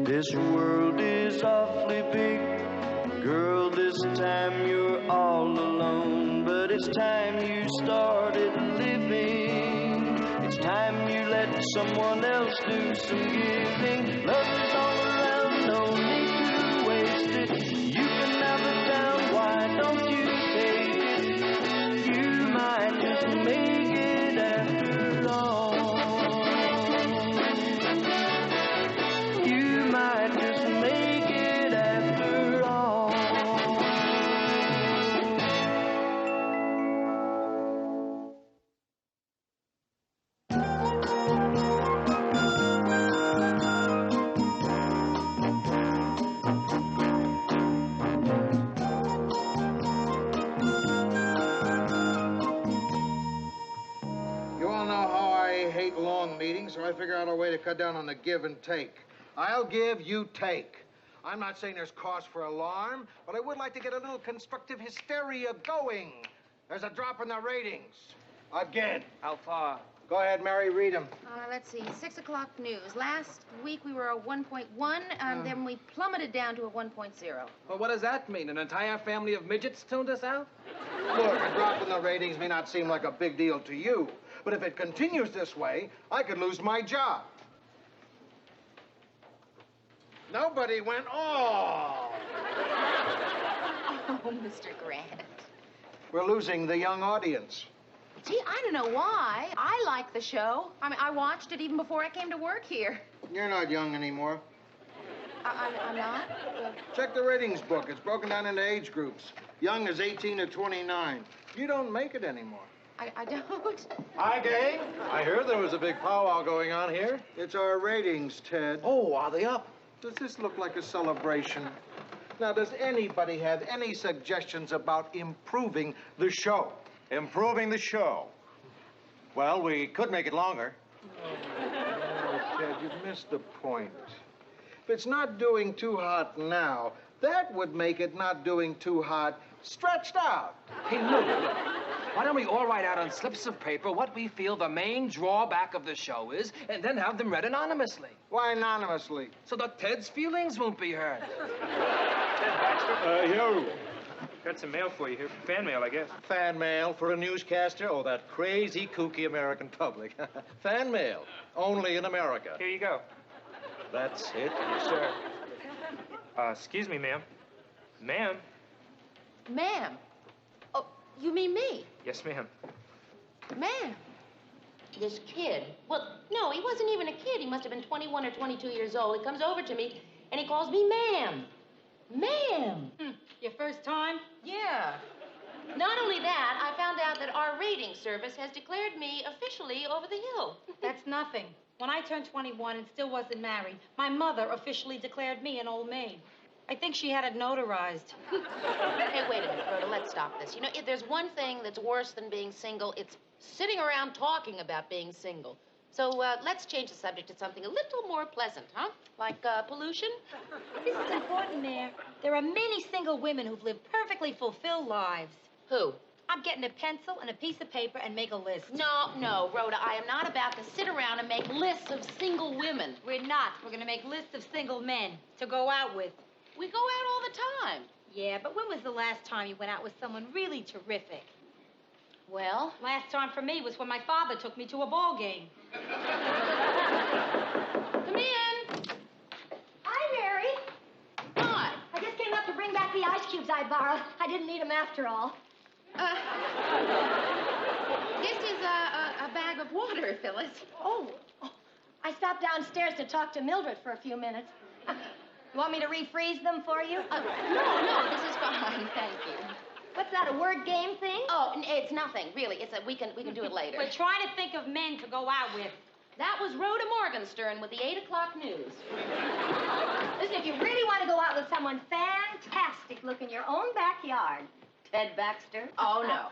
This world is awfully big. Girl, this time you're all alone. But it's time you started living. It's time you let someone else do some giving. Love is all around, no need to waste it. You can have it down, why don't you take it? You might just make it after all. You might just make it after all. You all know how I hate long meetings, so I figure out a way to cut down on the give and take. I'll give, you take. I'm not saying there's cause for alarm, but I would like to get a little constructive hysteria going. There's a drop in the ratings. Again. How far? Go ahead, Mary, read them. Let's see, 6 o'clock news. Last week we were a 1.1, then we plummeted down to a 1.0. Well, what does that mean? An entire family of midgets tuned us out? Look, a drop in the ratings may not seem like a big deal to you, but if it continues this way, I could lose my job. Nobody went, oh! Oh, Mr. Grant. We're losing the young audience. Gee, I don't know why. I like the show. I mean, I watched it even before I came to work here. You're not young anymore. I'm not? Check the ratings book. It's broken down into age groups. Young is 18 to 29. You don't make it anymore. I don't. Hi, gang. I heard there was a big powwow going on here. It's our ratings, Ted. Oh, are they up? Does this look like a celebration? Now, does anybody have any suggestions about improving the show? Improving the show. Well, we could make it longer. Oh, Ted, you've missed the point. If it's not doing too hot now, that would make it not doing too hot stretched out. Hey, look. Why don't we all write out on slips of paper what we feel the main drawback of the show is, and then have them read anonymously? Why anonymously? So that Ted's feelings won't be hurt. Ted Baxter? Yo. Got some mail for you here. Fan mail, I guess. Fan mail for a newscaster? Oh, that crazy, kooky American public. Fan mail. Only in America. Here you go. That's it? Yes, sir. Excuse me, ma'am. Ma'am? Ma'am. Oh, you mean me? Yes, ma'am. Ma'am. This kid. Well, no, he wasn't even a kid. He must have been 21 or 22 years old. He comes over to me, and he calls me ma'am. Ma'am. Your first time? Yeah. Not only that, I found out that our rating service has declared me officially over the hill. That's nothing. When I turned 21 and still wasn't married, my mother officially declared me an old maid. I think she had it notarized. Hey, wait a minute, Rhoda. Let's stop this. You know, if there's one thing that's worse than being single, it's sitting around talking about being single. So let's change the subject to something a little more pleasant, huh? Like pollution? This is important, Mayor. There are many single women who've lived perfectly fulfilled lives. Who? I'm getting a pencil and a piece of paper and make a list. No, Rhoda, I am not about to sit around and make lists of single women. We're not. We're going to make lists of single men to go out with. We go out all the time. Yeah, but when was the last time you went out with someone really terrific? Well? Last time for me was when my father took me to a ball game. Come in. Hi, Mary. Hi. I just came up to bring back the ice cubes I borrowed. I didn't need them after all. This is a bag of water, Phyllis. Oh, I stopped downstairs to talk to Mildred for a few minutes. You want me to refreeze them for you? No, this is fine, thank you. What's that, a word game thing? Oh, it's nothing, really. We can do it later. We're trying to think of men to go out with. That was Rhoda Morgenstern with the 8 o'clock news. Listen, if you really want to go out with someone fantastic, look in your own backyard. Ted Baxter? Oh, no.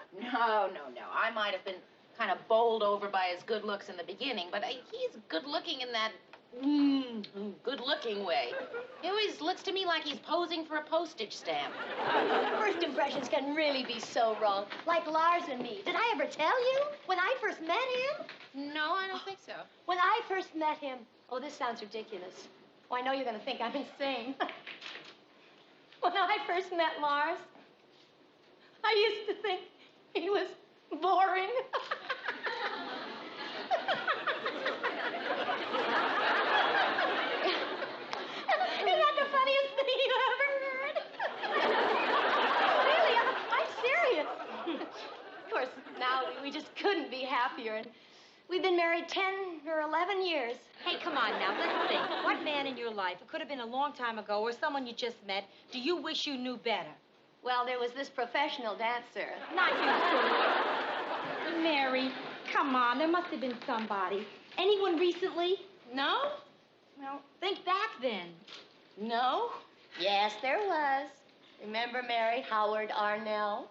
I might have been kind of bowled over by his good looks in the beginning, but he's good-looking in that good-looking way. He always looks to me like he's posing for a postage stamp. First impressions can really be so wrong. Like Lars and me. Did I ever tell you? When I first met him? No, I don't think so. When I first met him, oh, this sounds ridiculous. Oh, I know you're going to think I'm insane. When I first met Lars, I used to think he was boring. Isn't that the funniest thing you ever heard? Really, I'm serious. Of course, now we just couldn't be happier, and we've been married 10 or 11 years. Hey, come on now, let's think. What man in your life, it could have been a long time ago, or someone you just met, do you wish you knew better? Well, there was this professional dancer. Not you, Mary, come on, there must have been somebody. Anyone recently? No? Well, think back then. No? Yes, there was. Remember, Mary, Howard Arnell?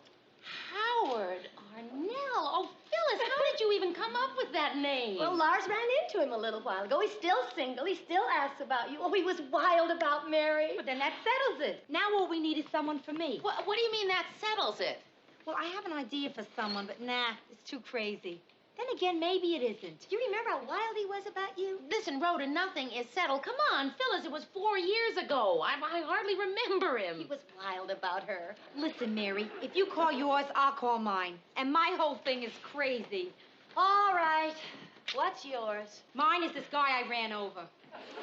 Howard Arnell. Oh, Phyllis, how did you even come up with that name? Well, Lars ran into him a little while ago. He's still single. He still asks about you. Oh, he was wild about Mary. But then that settles it. Now all we need is someone for me. What do you mean that settles it? Well, I have an idea for someone, but nah, it's too crazy. Then again, maybe it isn't. Do you remember how wild he was about you? Listen, Rhoda, nothing is settled. Come on, Phyllis, it was 4 years ago. I hardly remember him. He was wild about her. Listen, Mary, if you call yours, I'll call mine. And my whole thing is crazy. All right. What's yours? Mine is this guy I ran over.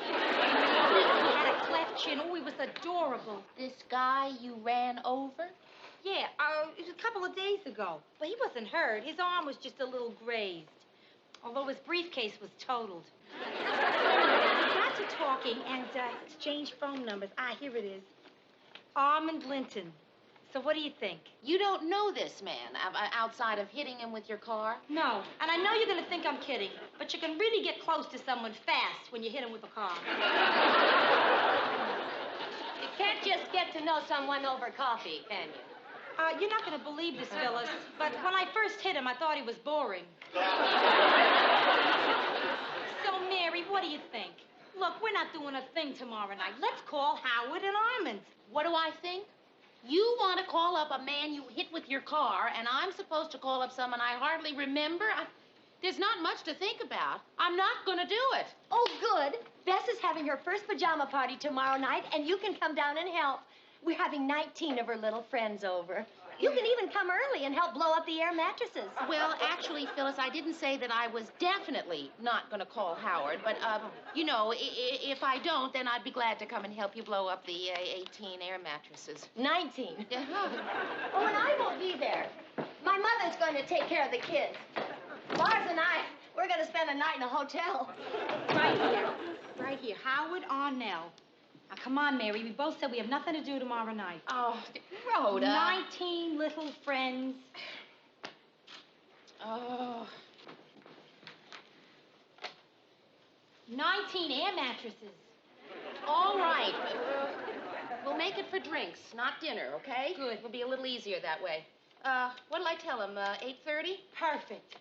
He had a cleft chin. Oh, he was adorable. This guy you ran over? Yeah, it was a couple of days ago. But he wasn't hurt. His arm was just a little grazed. Although his briefcase was totaled. We got to talking and exchanged phone numbers. Ah, here it is. Armand Linton. So what do you think? You don't know this man outside of hitting him with your car? No. And I know you're going to think I'm kidding, but you can really get close to someone fast when you hit him with a car. You can't just get to know someone over coffee, can you? You're not going to believe this, Phyllis, but when I first hit him, I thought he was boring. So, Mary, what do you think? Look, we're not doing a thing tomorrow night. Let's call Howard and Armand. What do I think? You want to call up a man you hit with your car, and I'm supposed to call up someone I hardly remember? There's not much to think about. I'm not going to do it. Oh, good. Bess is having her first pajama party tomorrow night, and you can come down and help. We're having 19 of her little friends over. You can even come early and help blow up the air mattresses. Well, actually, Phyllis, I didn't say that I was definitely not going to call Howard, but, you know, if I don't, then I'd be glad to come and help you blow up the 18 air mattresses. 19? Oh, and I won't be there. My mother's going to take care of the kids. Lars and we're going to spend the night in a hotel. Right here. Right here. Howard Arnell. Now, come on, Mary. We both said we have nothing to do tomorrow night. Oh, Rhoda. 19 little friends. Oh. 19 air mattresses. All right. We'll make it for drinks, not dinner, okay? Good. It'll be a little easier that way. What'll I tell him, 8:30? Perfect.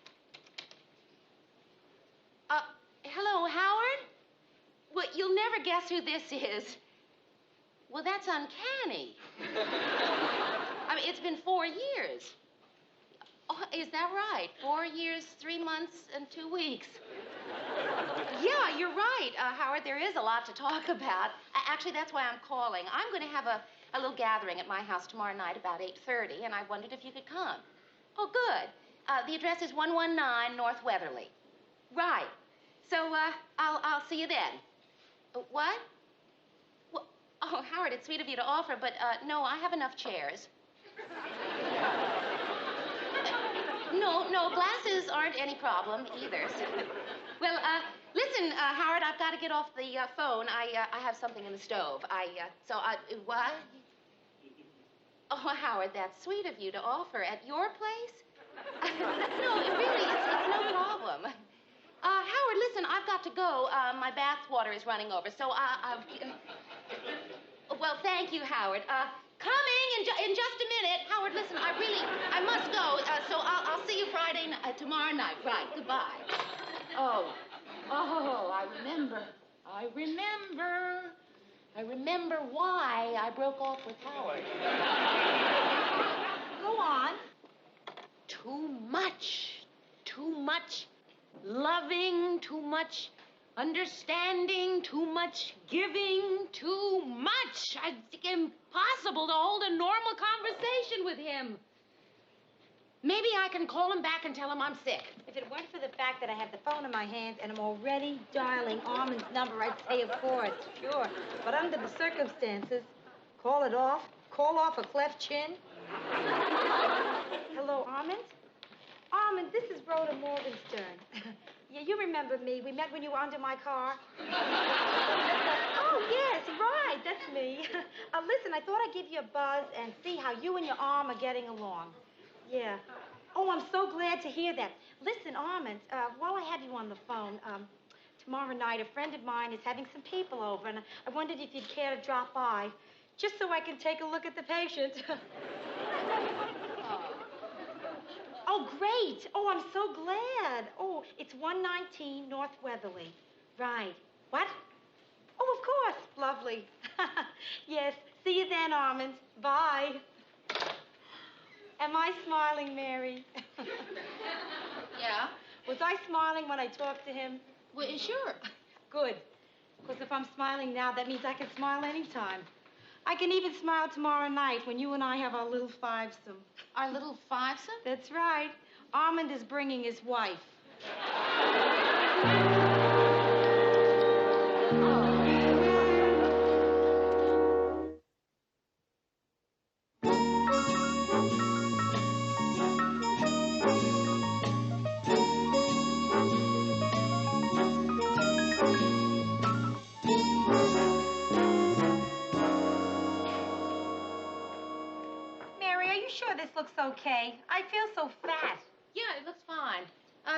Hello, Howard? Well, you'll never guess who this is. Well, that's uncanny. I mean, it's been 4 years. Oh, is that right? 4 years, 3 months, and 2 weeks. Yeah, you're right, Howard. There is a lot to talk about. Actually, that's why I'm calling. I'm going to have a little gathering at my house tomorrow night about 8:30, and I wondered if you could come. Oh, good. The address is 119 North Weatherly. Right. So, I'll see you then. What? Well, oh, Howard, it's sweet of you to offer, but, no, I have enough chairs. No, glasses aren't any problem either. So. Well, listen, Howard, I've got to get off the phone. I have something in the stove. What? Oh, Howard, that's sweet of you to offer. At your place? No, really, it's no problem. Howard, listen, I've got to go. My bath water is running over, so well, thank you, Howard. Coming in just a minute. Howard, listen, I must go, so I'll see you tomorrow night. Right, goodbye. Oh, I remember why I broke off with Howard. Go on. Too much loving, too much understanding, too much giving, too much. It's impossible to hold a normal conversation with him. Maybe I can call him back and tell him I'm sick. If it weren't for the fact that I have the phone in my hand and I'm already dialing Armand's number, I'd say of course, sure. But under the circumstances, call it off, call off a cleft chin. Hello, Armand? Armand, this is Rhoda Morgenstern. Yeah, you remember me. We met when you were under my car. Oh, yes, right. That's me. Listen, I thought I'd give you a buzz and see how you and your arm are getting along. Yeah. Oh, I'm so glad to hear that. Listen, Armand, while I have you on the phone, tomorrow night a friend of mine is having some people over, and I wondered if you'd care to drop by, just so I can take a look at the patient. Oh, great. Oh, I'm so glad. Oh, it's 119 North Weatherly. Right. What? Oh, of course. Lovely. Yes. See you then, Armand. Bye. Am I smiling, Mary? Yeah? Was I smiling when I talked to him? Well, sure. Good. Because if I'm smiling now, that means I can smile anytime. I can even smile tomorrow night when you and I have our little fivesome. Our little fivesome? That's right. Armand is bringing his wife. This looks okay. I feel so fat. Yeah, it looks fine.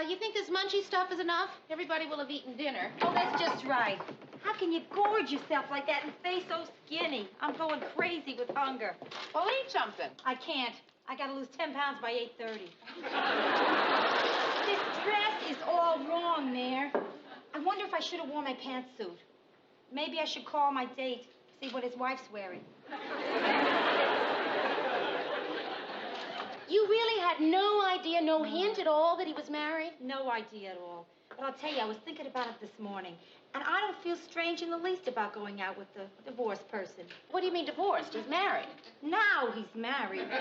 You think this munchy stuff is enough? Everybody will have eaten dinner. Oh, that's just right. How can you gorge yourself like that and stay so skinny? I'm going crazy with hunger. Well, eat something. I can't. I gotta lose 10 pounds by 8:30. This dress is all wrong, Mayor. I wonder if I should have worn my pantsuit. Maybe I should call my date, see what his wife's wearing. You really had no idea, no hint at all that he was married? No idea at all. But I'll tell you, I was thinking about it this morning, and I don't feel strange in the least about going out with a divorced person. What do you mean divorced? He's married. Now he's married.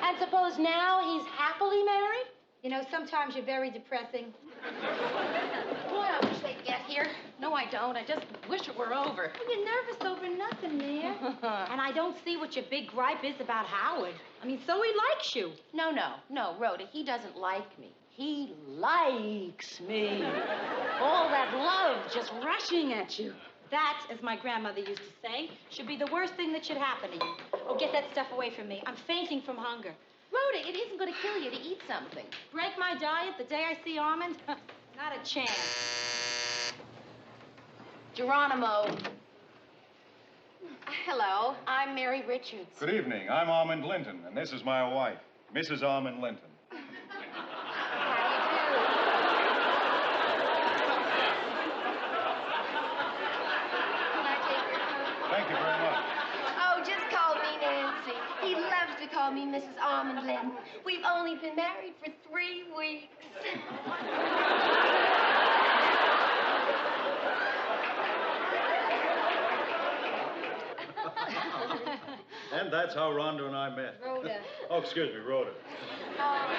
And suppose now he's happily married? You know, sometimes you're very depressing. Boy, I wish they'd get here. No, I don't. I just wish it were over. Well, you're nervous over nothing, Mayor. And I don't see what your big gripe is about Howard. I mean, so he likes you. No, Rhoda, he doesn't like me. He likes me. All that love just rushing at you. That, as my grandmother used to say, should be the worst thing that should happen to you. Oh, get that stuff away from me. I'm fainting from hunger. Rhoda, it isn't going to kill you to eat something. Break my diet the day I see Armand? Not a chance. Geronimo. Hello, I'm Mary Richards. Good evening. I'm Armand Linton, and this is my wife, Mrs. Armand Linton. Thank you very much. Oh, just call me Nancy. He loves to call me Mrs. Armand Linton. We've only been married for 3 weeks. And that's how Rhonda and I met. Rhoda. Oh, excuse me, Rhoda. Armand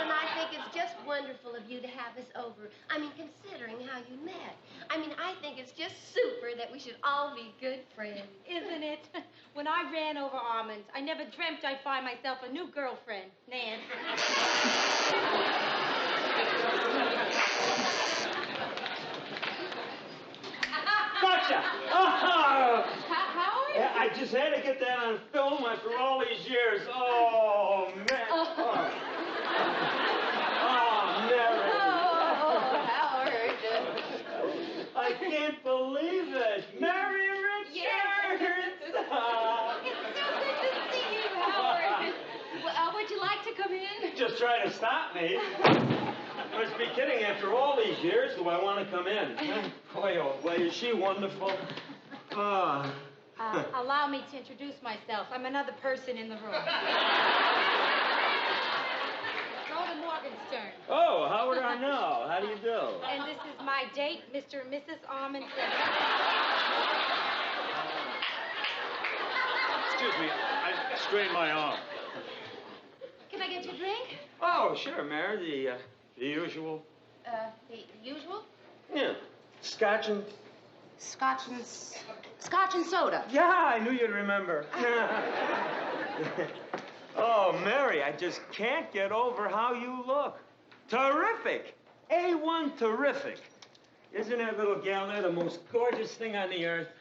and I think it's just wonderful of you to have us over. I mean, considering how you met. I mean, I think it's just super that we should all be good friends. Isn't it? When I ran over Armand, I never dreamt I'd find myself a new girlfriend, Nan. Gotcha! Oh! Howard? Yeah, I just had to get that on film after all these years. Oh, man. Oh, Mary. Oh, Howard. I can't believe it. Mary Richards! Yes. It's so good to see you, Howard. Well, would you like to come in? Just try to stop me. Must be kidding. After all these years, do I want to come in? Boy, oh boy, is she wonderful. Allow me to introduce myself. I'm another person in the room. Rhoda concerned. Oh, how would I know? How do you do? And this is my date, Mr. and Mrs. Almond. Excuse me, I strained my arm. Can I get you a drink? Oh, sure, Mary. The usual. The usual? Yeah. Scotch and... Scotch and soda. Yeah, I knew you'd remember. Oh, Mary, I just can't get over how you look. Terrific. A1 terrific. Isn't that little gal there the most gorgeous thing on the earth?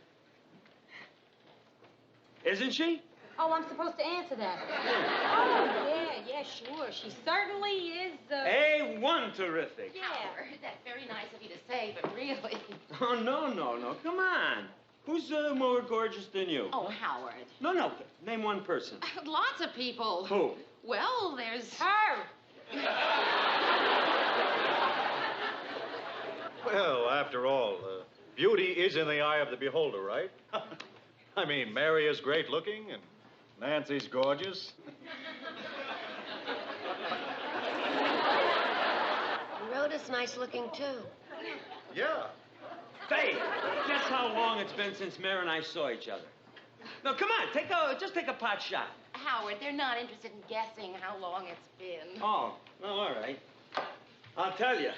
Isn't she? Oh, I'm supposed to answer that. Oh, yeah, sure. She certainly is, A1 terrific. Yeah. Howard, that's very nice of you to say, but really... Oh, no. Come on. Who's more gorgeous than you? Oh, Howard. No. Name one person. Lots of people. Who? Well, there's... Her. Well, after all, beauty is in the eye of the beholder, right? I mean, Mary is great looking, and Nancy's gorgeous. Rhoda's nice looking, too. Yeah. Faye, guess how long it's been since Mary and I saw each other? No, come on, just take a pot shot. Howard, they're not interested in guessing how long it's been. Oh, well, all right. I'll tell you.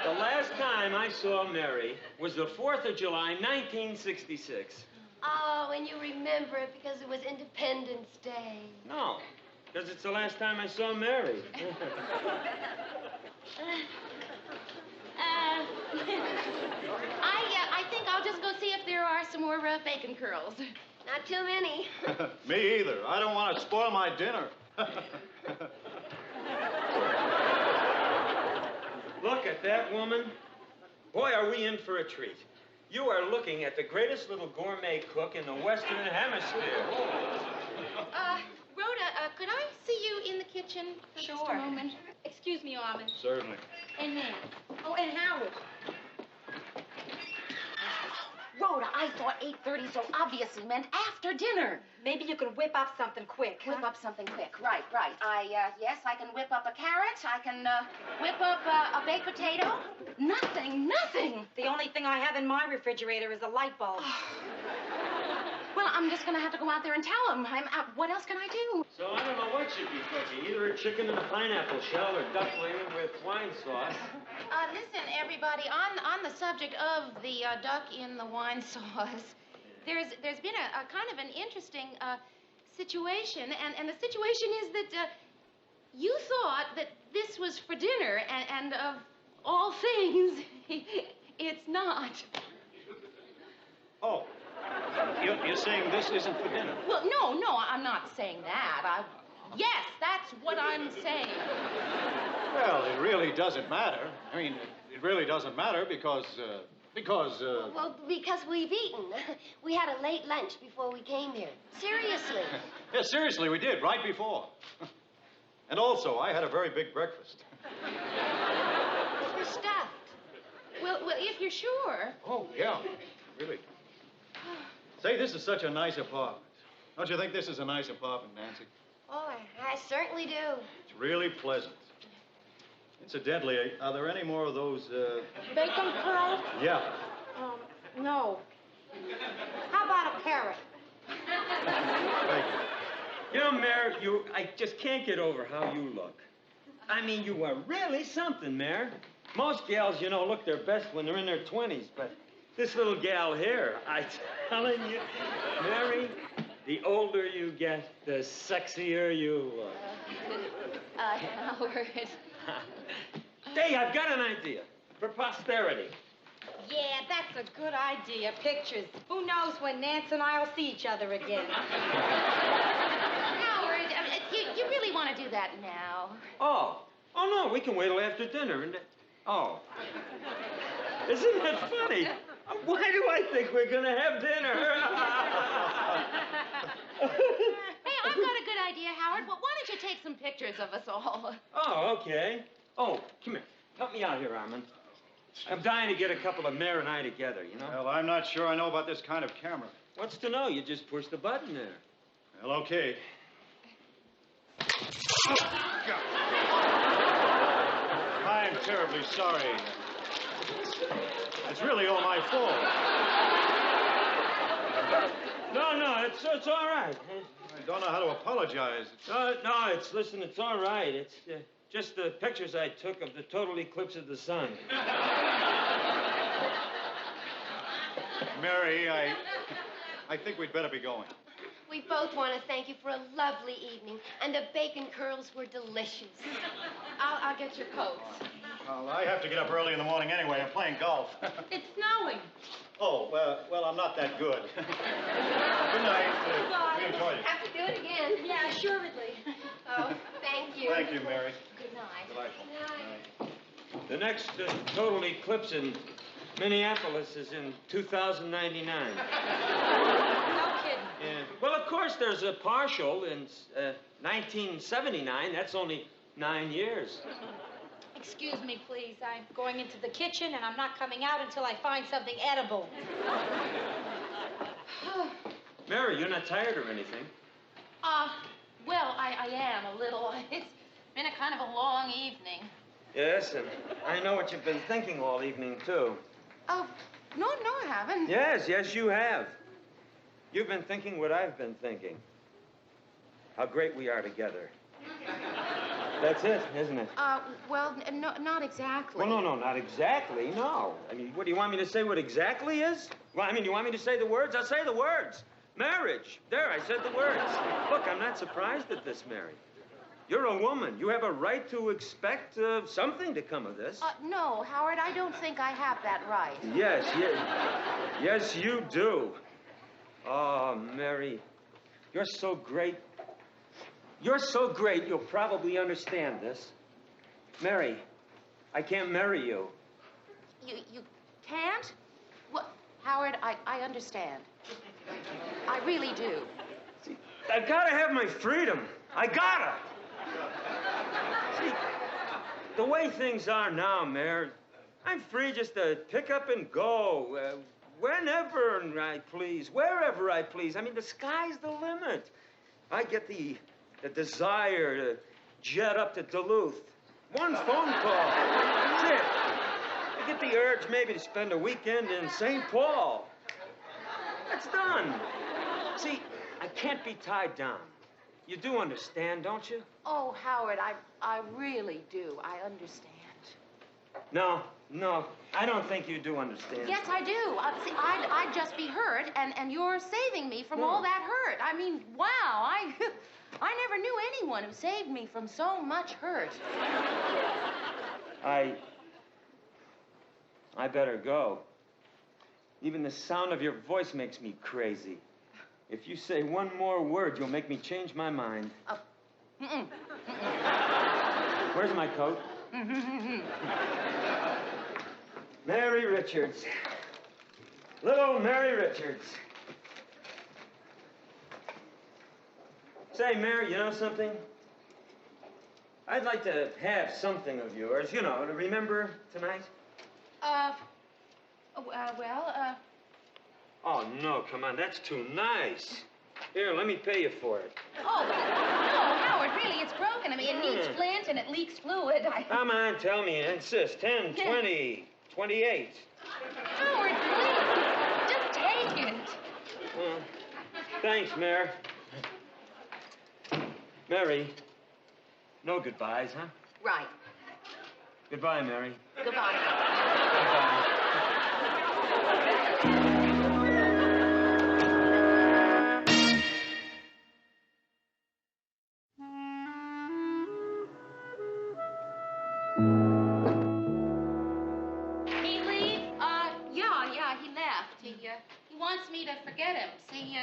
The last time I saw Mary was the 4th of July, 1966. Oh, and you remember it because it was Independence Day. No, because it's the last time I saw Mary. I think I'll just go see if there are some more bacon curls. Not too many. Me either. I don't want to spoil my dinner. Look at that woman. Boy, are we in for a treat. You are looking at the greatest little gourmet cook in the Western Hemisphere. Rhoda, could I see you in the kitchen for just a moment? Excuse me, Almond. Certainly. And Nan. Oh, and Howard. Rhoda, I thought 8:30 so obviously meant after dinner. Maybe you could whip up something quick. Whip up something quick. Right. Yes, I can whip up a carrot. I can whip up a baked potato. Nothing. The only thing I have in my refrigerator is a light bulb. Well, I'm just going to have to go out there and tell him. What else can I do? So I don't know what you'd be cooking. Either a chicken in a pineapple shell or duckling with wine sauce. Listen, everybody, on the subject of the duck in the wine sauce, there's been a kind of an interesting situation, and the situation is that you thought that this was for dinner, and of all things, it's not. Oh, you're saying this isn't for dinner? Well, no, I'm not saying that. Yes, that's what I'm saying. Well, it really doesn't matter. I mean, it really doesn't matter because... Well, because we've eaten. We had a late lunch before we came here. Seriously. Yeah, seriously, we did, right before. And also, I had a very big breakfast. We're stuffed. Well, if you're sure. Oh, yeah, really. Say, this is such a nice apartment. Don't you think this is a nice apartment, Nancy? Oh, I certainly do. It's really pleasant. Incidentally, are there any more of those, Bacon curls? Yeah. No. How about a carrot? Thank you. You know, Mary, I just can't get over how you look. I mean, you are really something, Mary. Most gals, look their best when they're in their 20s, but this little gal here, I'm telling you, Mary, the older you get, the sexier you look. Howard. Hey, I've got an idea for posterity. Yeah, that's a good idea. Pictures. Who knows when Nance and I'll see each other again. Howard, you really want to do that now? Oh, no, we can wait till after dinner. Oh. Isn't that funny? Why do I think we're going to have dinner? Hey, I've got a good idea, Howard. Well, why don't you take some pictures of us all? Oh, okay. Oh, come here. Help me out here, Armand. I'm dying to get a couple of Mare and I together, Well, I'm not sure I know about this kind of camera. What's to know? You just push the button there. Well, okay. Oh, God. I'm terribly sorry. It's really all my fault. No, it's all right. I don't know how to apologize. No, listen, it's all right. It's just the pictures I took of the total eclipse of the sun. Mary, I think we'd better be going. We both want to thank you for a lovely evening, and the bacon curls were delicious. I'll get your coats. Well, I have to get up early in the morning anyway. I'm playing golf. It's snowing. Oh, well, I'm not that good. Good night. We enjoyed it. Have to do it again. Yeah, assuredly. Oh, thank you. Thank you, Mary. Good night. Good night. The next total eclipse in Minneapolis is in 2099. No kidding. Yeah. Well, of course, there's a partial in 1979. That's only 9 years. Excuse me, please. I'm going into the kitchen, and I'm not coming out until I find something edible. Mary, you're not tired or anything? Well, I am a little. It's been a kind of a long evening. Yes, and I know what you've been thinking all evening, too. Oh, no, I haven't. Yes, you have. You've been thinking what I've been thinking. How great we are together. That's it, isn't it? Well, no, not exactly. Well, no, not exactly, no. I mean, what, do you want me to say what exactly is? Well, I mean, you want me to say the words? I'll say the words. Marriage. There, I said the words. Look, I'm not surprised at this, Mary. You're a woman. You have a right to expect something to come of this. No, Howard, I don't think I have that right. Yes, you do. Oh, Mary, you're so great. You're so great, you'll probably understand this. Mary, I can't marry you. You can't? What, Howard, I understand. I really do. See, I gotta have my freedom. I gotta. See, the way things are now, Mary, I'm free just to pick up and go whenever I please, wherever I please. I mean, the sky's the limit. I get the desire to jet up to Duluth. One phone call. That's it. I get the urge maybe to spend a weekend in St. Paul. That's done. See, I can't be tied down. You do understand, don't you? Oh, Howard, I really do. I understand. No, I don't think you do understand. Yes, I do. See, I'd just be hurt, and you're saving me from all that hurt. I mean, wow, I never knew anyone who saved me from so much hurt. I better go. Even the sound of your voice makes me crazy. If you say one more word, you'll make me change my mind. Where's my coat? Mary Richards. Little Mary Richards. Say, Mary, you know something? I'd like to have something of yours, you know, to remember tonight. Oh, no, come on, that's too nice. Here, let me pay you for it. Oh, no, Howard, really, it's broken. I mean, it needs flint and it leaks fluid. Come on, tell me, insist. 10, 20, 28. Howard, please, just take it. Well, thanks, Mary. Mary, no goodbyes, huh? Right. Goodbye, Mary. Goodbye. Goodbye. He leave? Yeah, he left. He wants me to forget him. See,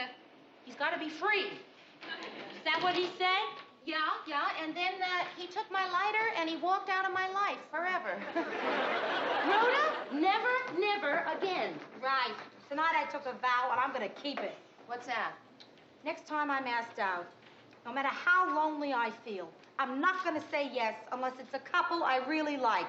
he's got to be free. Is that what he said? Yeah, and then he took my lighter and he walked out of my life forever. Rhoda, never again. Right. Tonight I took a vow, and I'm going to keep it. What's that? Next time I'm asked out, no matter how lonely I feel, I'm not going to say yes unless it's a couple I really like.